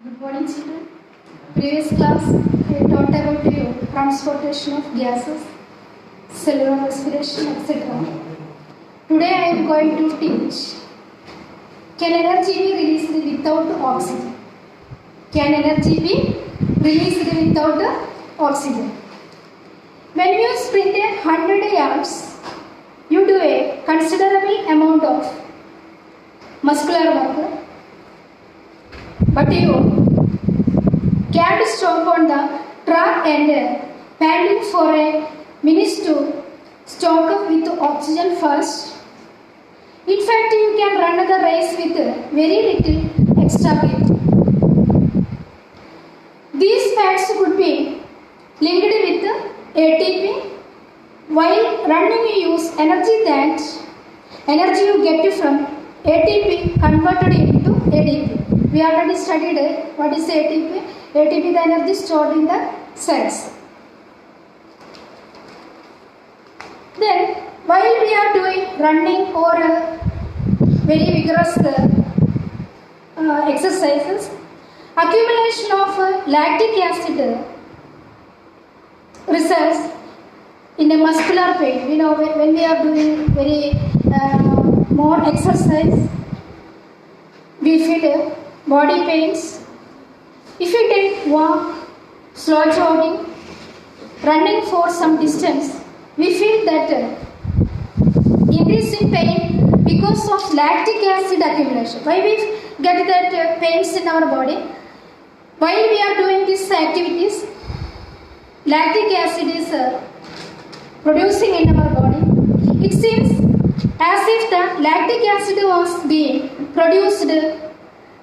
Good morning, children. Previous class, I taught about you transportation of gases, cellular respiration, etc. Today, I am going to teach: can energy be released without oxygen? Can energy be released without oxygen? When you sprint 100 yards, you do a considerable amount of muscular work, but you can't stop on the track and panting for a minute to stock up with oxygen first. In fact, you can run the race with very little extra weight. These facts could be linked with ATP. While running, you use energy you get from ATP converted into ADP. We already studied what is ATP. ATP is the energy stored in the cells. Then, while we are doing running or very vigorous exercises, accumulation of lactic acid results in a muscular pain. You know, when we are doing very more exercise, we feel body pains. If you take walk, slow jogging, running for some distance, we feel that increase in pain because of lactic acid accumulation. Why we get that pains in our body? While we are doing these activities, lactic acid is producing in our body. It seems as if the lactic acid was being produced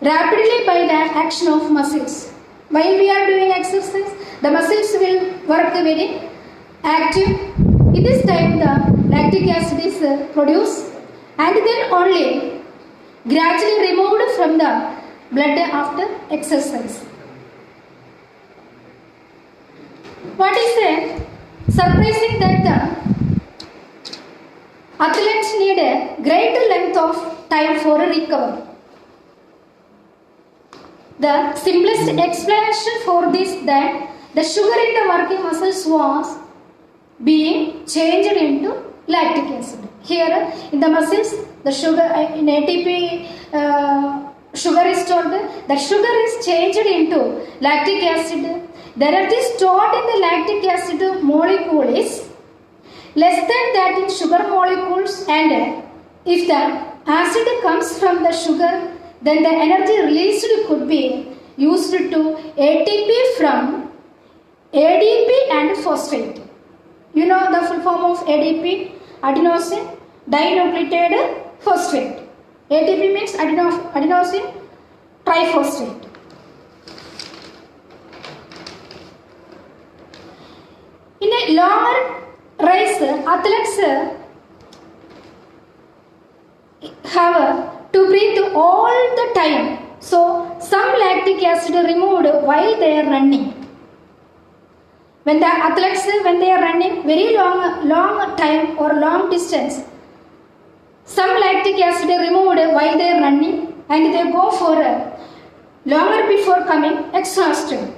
rapidly by the action of muscles. While we are doing exercise, the muscles will work very active. In this time, the lactic acid is produced and then only gradually removed from the blood after exercise. What is surprising that the athletes need a greater length of time for a recovery. The simplest explanation for this that the sugar in the working muscles was being changed into lactic acid. Here in the muscles, the sugar in ATP sugar is stored. The sugar is changed into lactic acid. The energy stored in the lactic acid molecule is less than that in sugar molecules, and if the acid comes from the sugar, then the energy released could be used to ATP from ADP and phosphate. You know the full form of ADP, adenosine dinucleotide phosphate. ATP means adenosine triphosphate. In a longer race, athletes have to breathe all the time. So, some lactic acid removed while they are running. When the athletes, when they are running very long time or long distance, some lactic acid removed while they are running and they go for longer before coming exhausted.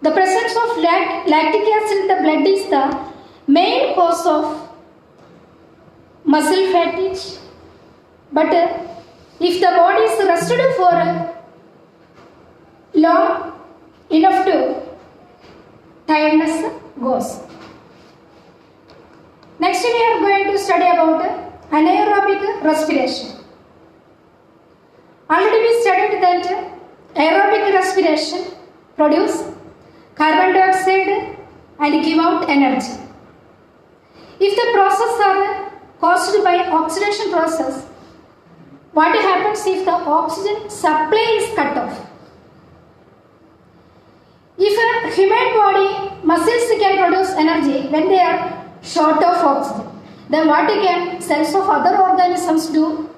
The presence of lactic acid in the blood is the main cause of muscle fatigue. But if the body is rested for long enough to, tiredness goes. Next we are going to study about anaerobic respiration. Already we studied that aerobic respiration produce carbon dioxide and give out energy. If the process are caused by oxidation process, what happens if the oxygen supply is cut off? If a human body muscles can produce energy when they are short of oxygen, then what can cells of other organisms do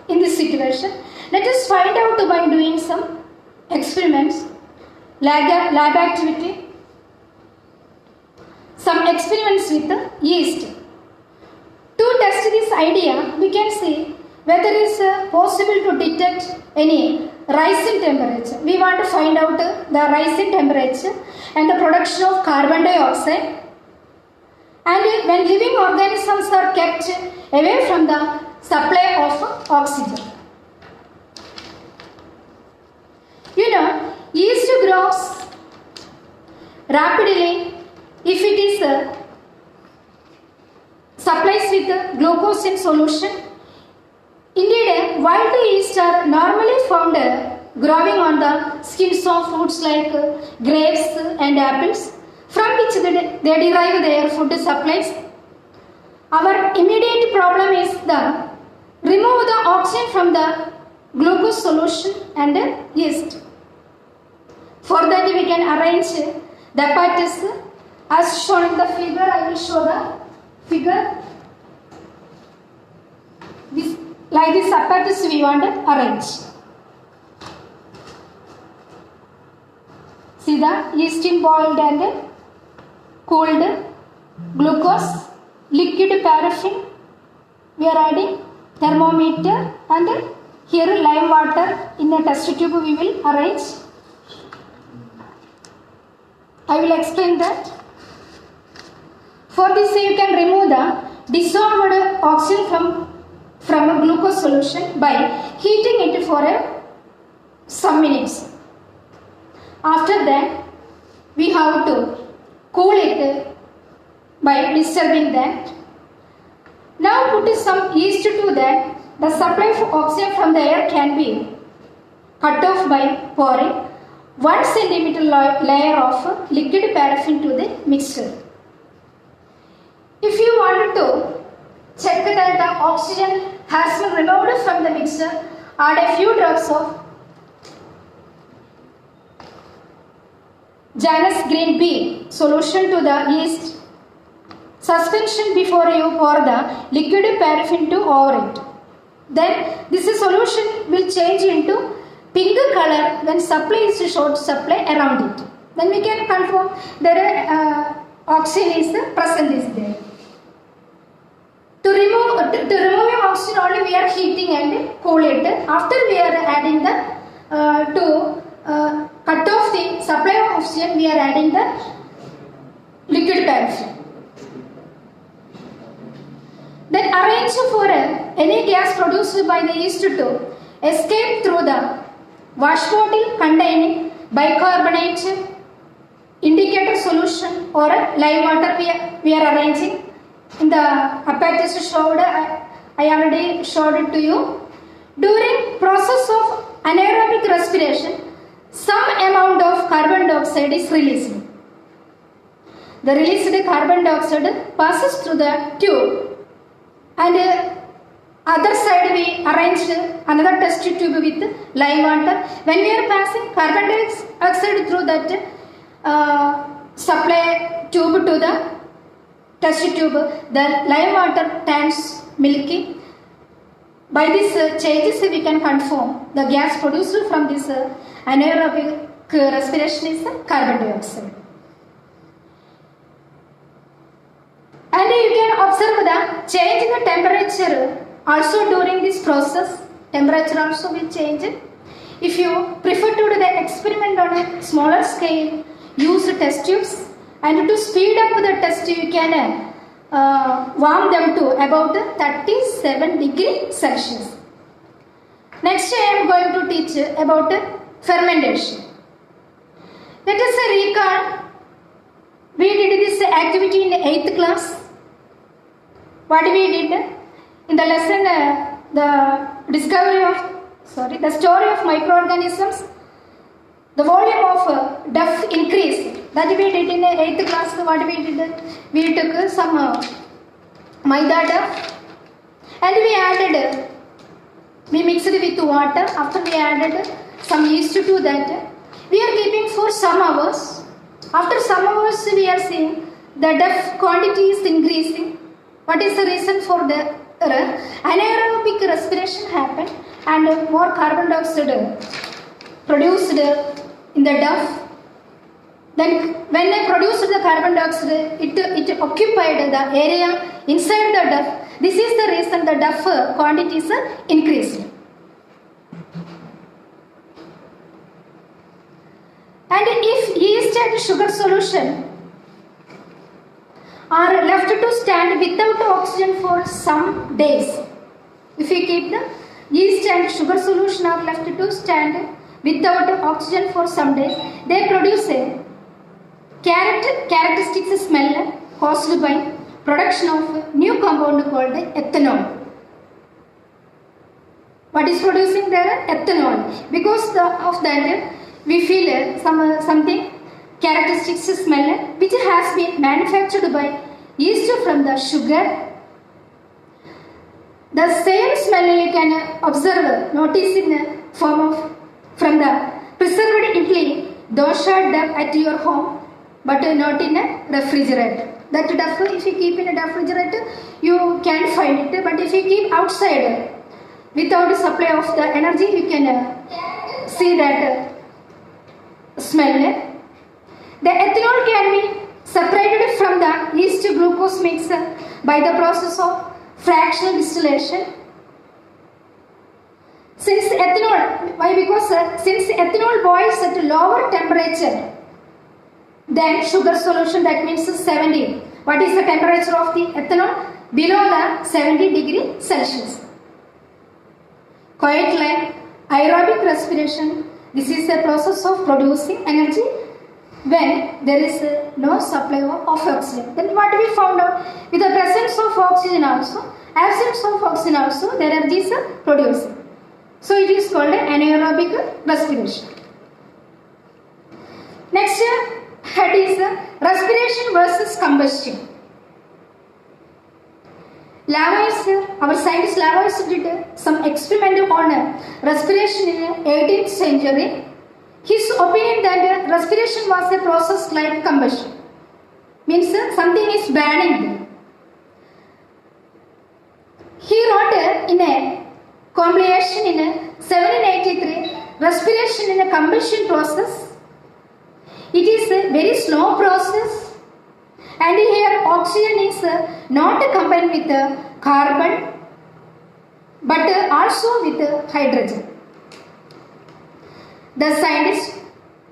in this situation? Let us find out by doing some experiments, lab activity, some experiments with yeast. To test this idea, we can see whether it is possible to detect any rise in temperature. We want to find out the rise in temperature and the production of carbon dioxide. And when living organisms are kept away from the supply of oxygen. Yeast grows rapidly if it is supplies with glucose in solution. Indeed, wild yeast are normally found growing on the skins of fruits like grapes and apples, from which they derive their food supplies. Our immediate problem is the remove the oxygen from the glucose solution and yeast. For that we can arrange the apparatus as shown in the figure. I will show the figure. Like this apparatus we want to arrange. See the yeast in boiled and cooled glucose, liquid paraffin. We are adding thermometer and here lime water in a test tube we will arrange. I will explain that. For this you can remove the dissolved oxygen from a glucose solution by heating it for some minutes. After that we have to cool it by disturbing that. Now put some yeast to that. The supply of oxygen from the air can be cut off by pouring 1 centimeter layer of liquid paraffin to the mixture. If you want to check that the oxygen has been removed from the mixture, add a few drops of Janus green pea solution to the yeast suspension before you pour the liquid paraffin over it. Then this solution will change into pink color when supply is short supply around it. Then we can confirm that oxygen is present is there. To remove oxygen only we are heating and cool it. After we are adding the to cut off the supply of oxygen we are adding the liquid paraffin. Then arrange for any gas produced by the yeast to escape through the wash bottle containing bicarbonate indicator solution or lime water we are arranging. In the apparatus showed, I already showed it to you. During process of anaerobic respiration, some amount of carbon dioxide is released. The released carbon dioxide passes through the tube. And other side we arranged another test tube with lime water. When we are passing carbon dioxide through that supply tube to the test tube, the lime water turns milky. By this changes we can confirm the gas produced from this anaerobic respiration is carbon dioxide. And you can observe the change in the temperature also during this process. Temperature also will change. If you prefer to do the experiment on a smaller scale, use test tubes, and to speed up the test you can warm them to about 37 degrees Celsius. Next I am going to teach about fermentation. Let us recall, we did this activity in the 8th class. What we did in the lesson, the story of microorganisms, the volume of duff increased. That we did in the 8th class. What we did, we took some maida duff and we mixed it with water. After we added some yeast to that, we are keeping for some hours. After some hours we are seeing the duff quantity is increasing. What is the reason for the anaerobic respiration happened and more carbon dioxide produced in the duff. Then when I produced the carbon dioxide, it occupied the area inside the duff. This is the reason the duff quantity is increased. And if yeast and sugar solution are left to stand without oxygen for some days, if we keep the yeast and sugar solution are left to stand without oxygen for some days, they produce a characteristic smell caused by production of new compound called ethanol. What is producing there? Ethanol. Because of that, we feel something characteristic smell which has been manufactured by yeast from the sugar. The same smell you can observe, notice in the form of from the preserved idli, dosha duff at your home, but not in a refrigerator. That duff, if you keep in a refrigerator, you can find it. But if you keep outside, without supply of the energy, you can see that smell. The ethanol can be separated from the yeast glucose mix by the process of fractional distillation. Since ethanol, why? Because since ethanol boils at lower temperature than sugar solution, that means 70. What is the temperature of the ethanol? Below the 70 degree Celsius. Quite like aerobic respiration, this is a process of producing energy when there is no supply of oxygen. Then what we found out, with the presence of oxygen also, absence of oxygen also, the energy is produced. So it is called anaerobic respiration. Next head is respiration versus combustion. Lavoisier, our scientist Lavoisier did some experiment on respiration in the 18th century. His opinion that respiration was a process like combustion. Means something is burning. He wrote in a compilation in 1783, respiration in a combustion process. It is a very slow process, and here oxygen is not combined with carbon but also with hydrogen. The scientist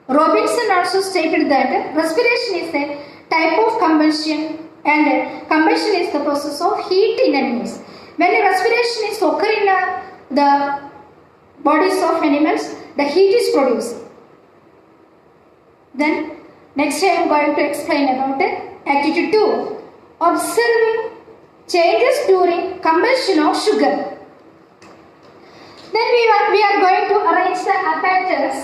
Robinson also stated that respiration is a type of combustion, and combustion is the process of heat in animals. When respiration is occurring in the bodies of animals, the heat is produced. Then next I am going to explain about activity 2, observing changes during combustion of sugar. Then we are going to arrange the apparatus.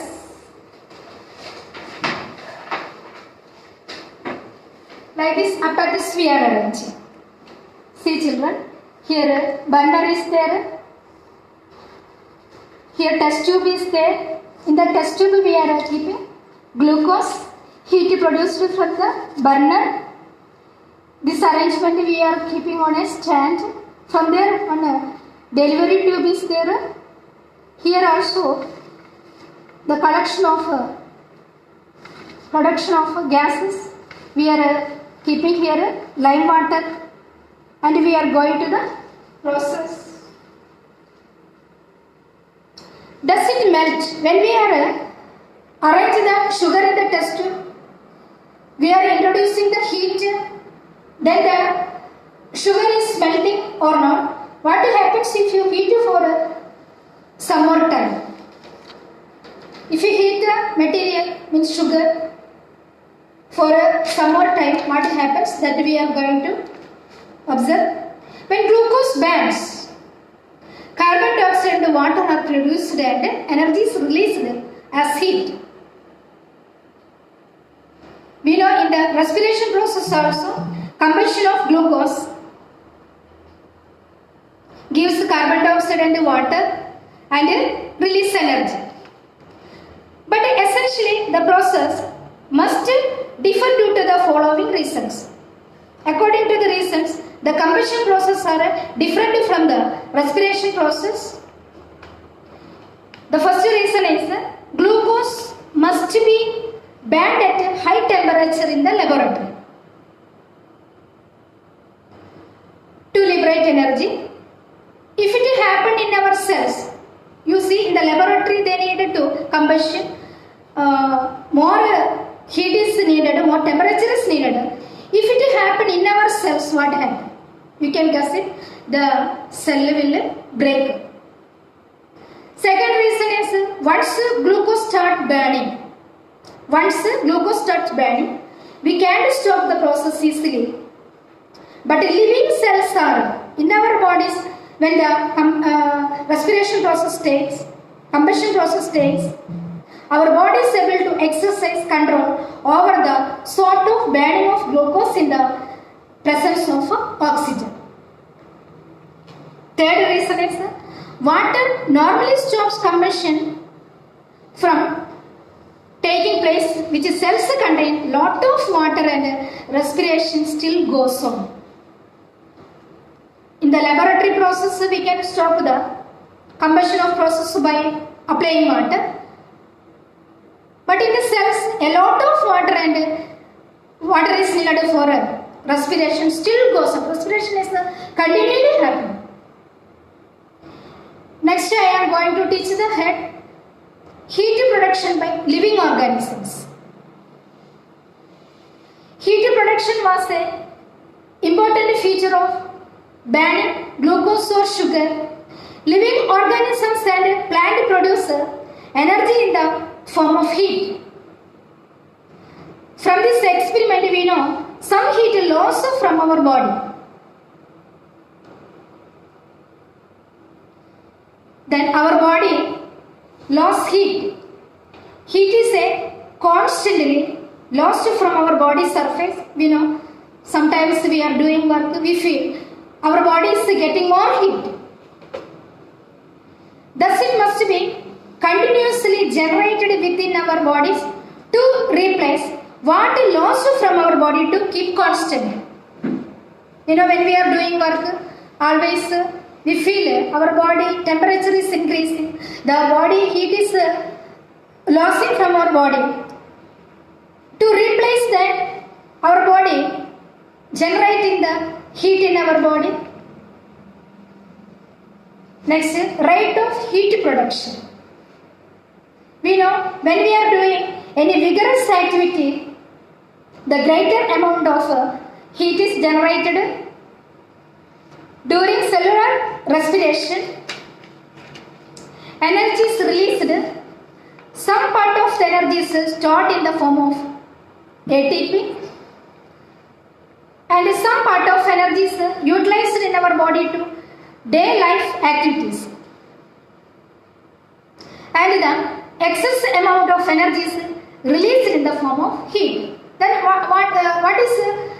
Like this apparatus we are arranging. See children, here burner is there. Here test tube is there. In the test tube we are keeping glucose, heat produced from the burner. This arrangement we are keeping on a stand. From there on a delivery tube is there. Here also the production of gases we are keeping here lime water, and we are going to the process. Does it melt? When we are arrange the sugar in the test tube, we are introducing the heat, then the sugar is melting or not. What happens if you heat for some more time? If you heat the material, means sugar, for some more time, what happens? That we are going to observe. When glucose burns, carbon dioxide and water are produced and energy is released as heat. We know in the respiration process also, combustion of glucose gives carbon dioxide and water and release energy. But essentially the process must differ due to the following reasons. According to the reasons, the combustion process are different from the respiration process. The first reason is glucose must be burned at a high temperature in the laboratory to liberate energy. If it happened in our cells, you see in the laboratory they needed to combustion more heat is needed, more temperature is needed. If it happen in our cells, what happen? You can guess it. The cell will break. Second reason is once glucose starts burning, we can't stop the process easily. But living cells are in our bodies when the respiration process takes, combustion process takes, our body is able to exercise control over the sort of burning of glucose in the presence of oxygen. Third reason is water normally stops combustion from taking place, which cells contain lot of water and respiration still goes on. In the laboratory process, we can stop the combustion of process by applying water. But in the cells, a lot of water is needed for respiration still goes on. Respiration is continually happening. Next, I am going to teach the head heat production by living organisms. Heat production was an important feature of burning glucose or sugar. Living organisms and plant produce energy in the form of heat. From this experiment, we know some heat loss from our body. Then our body lost heat. Heat is a constantly lost from our body surface. We know sometimes we are doing work, we feel our body is getting more heat. Thus it must be continuously generated within our bodies to replace what is lost from our body to keep constant. You know, when we are doing work, always we feel our body temperature is increasing, the body heat is losing from our body. To replace that, our body generating the heat in our body. Next, rate of heat production. We know when we are doing any vigorous activity, the greater amount of heat is generated during cellular respiration. Energy is released. Some part of the energy is stored in the form of ATP, and some part of energy is utilized in our body to day life activities. And the excess amount of energy is released in the form of heat. Then what is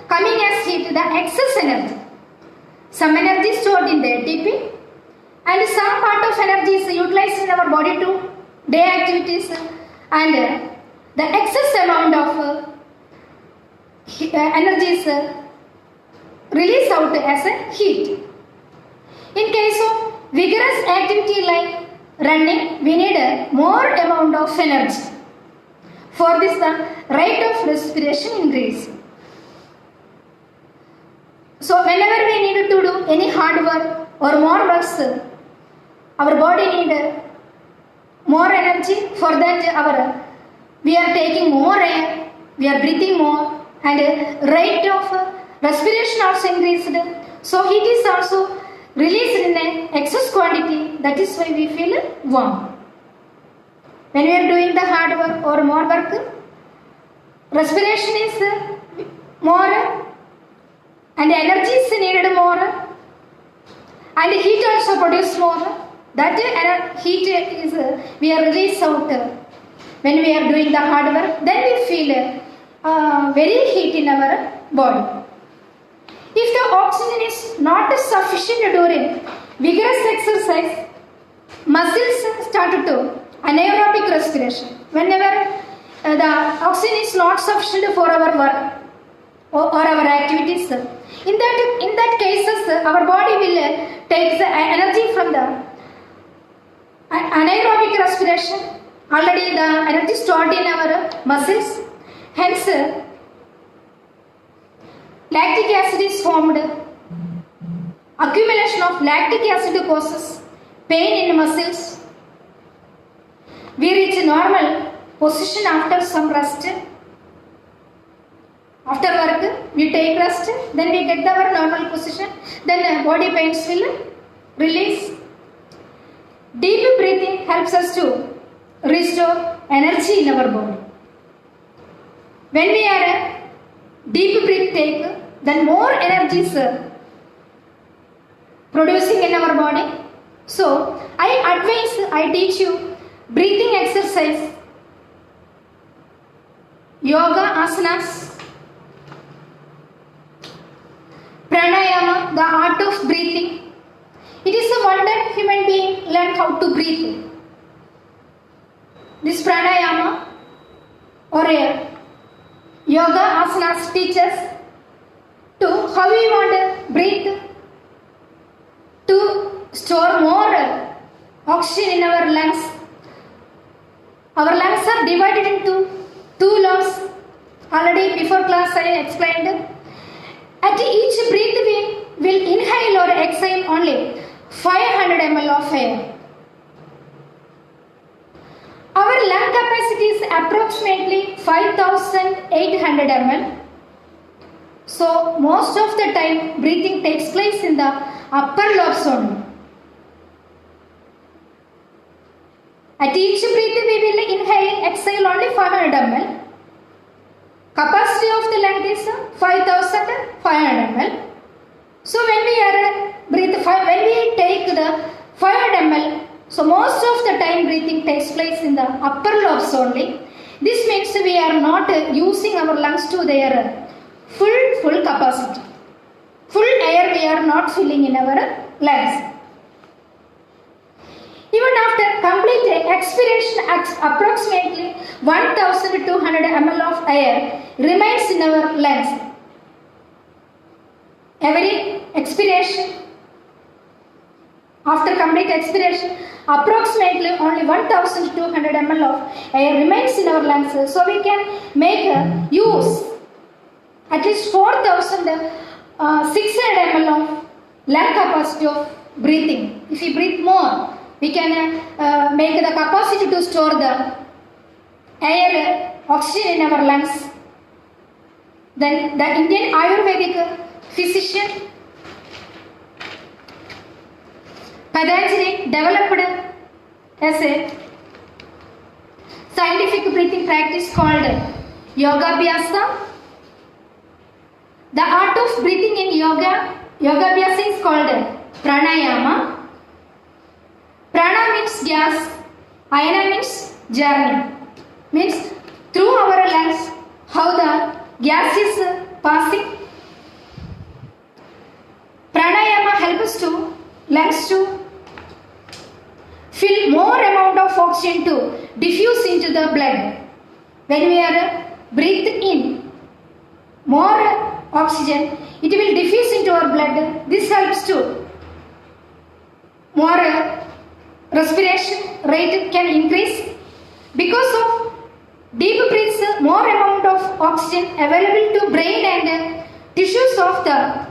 coming as heat? The excess energy. Some energy is stored in the ATP and some part of energy is utilized in our body to day activities, and the excess amount of energy is released out as a heat. In case of vigorous activity like running, we need a more amount of energy. For this, the rate of respiration increases. So whenever we need to do any hard work or more works, our body needs more energy. For that, we are taking more air, we are breathing more, and rate of respiration also increased. So heat is also released in an excess quantity. That is why we feel warm. When we are doing the hard work or more work, respiration is more and energy is needed more, and heat also produces more. That heat is we are released out when we are doing the hard work. Then we feel very heat in our body. If the oxygen is not sufficient during vigorous exercise, muscles start to anaerobic respiration. Whenever the oxygen is not sufficient for our work or our activities, in that cases, our body will take the energy from the anaerobic respiration. Already the energy stored in our muscles. Hence, lactic acid is formed. Accumulation of lactic acid causes pain in muscles. We reach normal position after some rest. After work, we take rest, then we get our normal position, then body pains will release. Deep breathing helps us to restore energy in our body. When we are a deep breath take, then more energy is producing in our body. So, I teach you breathing exercise, yoga asanas, pranayama, the art of breathing. It is a wonder human being learn how to breathe. This pranayama or a yoga asanas teaches to how we want to breathe to store more oxygen in our lungs. Our lungs are divided into two lungs. Already before class I explained. At each breath we will inhale or exhale only 500 ml of air. Our lung capacity is approximately 5800 ml. So most of the time breathing takes place in the upper lobes only. At each breath we will inhale, exhale only 500 ml. Capacity of the lung is 5500 ml. So when we take the 500 ml, so most of the time breathing takes place in the upper lobes only. This means we are not using our lungs to their full capacity. Full air we are not filling in our lungs. Even after complete expiration, approximately 1200 ml of air remains in our lungs. Every expiration, after complete expiration, approximately only 1200 ml of air remains in our lungs. So we can make use at least 4600 ml of lung capacity of breathing. If we breathe more, we can make the capacity to store the air, oxygen in our lungs. Then the Indian Ayurvedic physician Patanjali developed as a scientific breathing practice called Yogabhyasa. The art of breathing in Yogabhyasa is called Pranayama. Prana means gas, ayana means journey. Means through our lungs how the gas is passing. Pranayama helps to lungs to fill more amount of oxygen to diffuse into the blood. When we are breathe in more oxygen, it will diffuse into our blood. This helps to more respiration rate can increase. Because of deep breaths, more amount of oxygen available to brain and tissues of the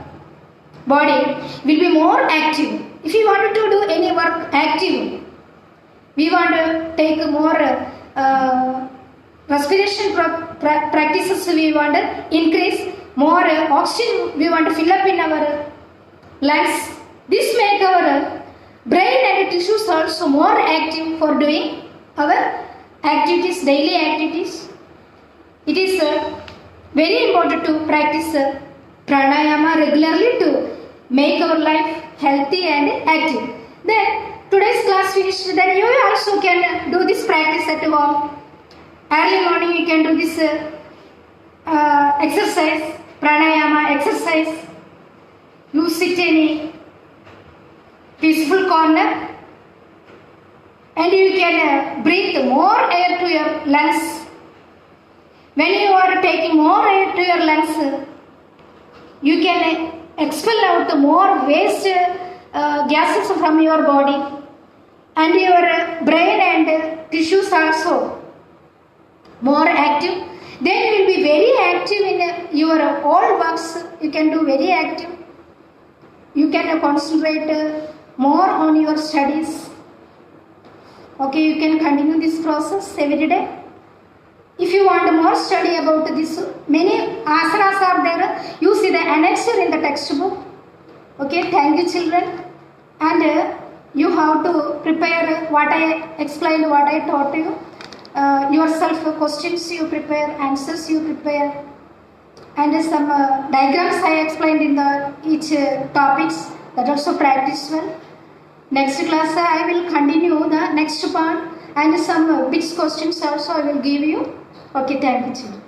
body will be more active. If we wanted to do any work active, we want to take more respiration practices, we want to increase more oxygen, we want to fill up in our lungs. This make our brain and tissues also more active for doing our activities, daily activities. It is very important to practice pranayama regularly to make our life healthy and active. Then today's class finished, then you also can do this practice at home. Early morning you can do this exercise, pranayama exercise. You sit in a peaceful corner and you can breathe more air to your lungs. When you are taking more air to your lungs, you can expel out more waste gases from your body, and your brain and tissues also more active. Then you will be very active in your all works. You can do very active. You can concentrate more on your studies. Okay, you can continue this process every day. If you want more study about this, many asanas are there. You see the annexure in the textbook. Okay, thank you children. And you have to prepare what I explained, what I taught you. Yourself questions you prepare, answers you prepare. And some diagrams I explained in the each topics, that also practice well. Next class I will continue the next part and some bits questions also I will give you. Okay, thank you children.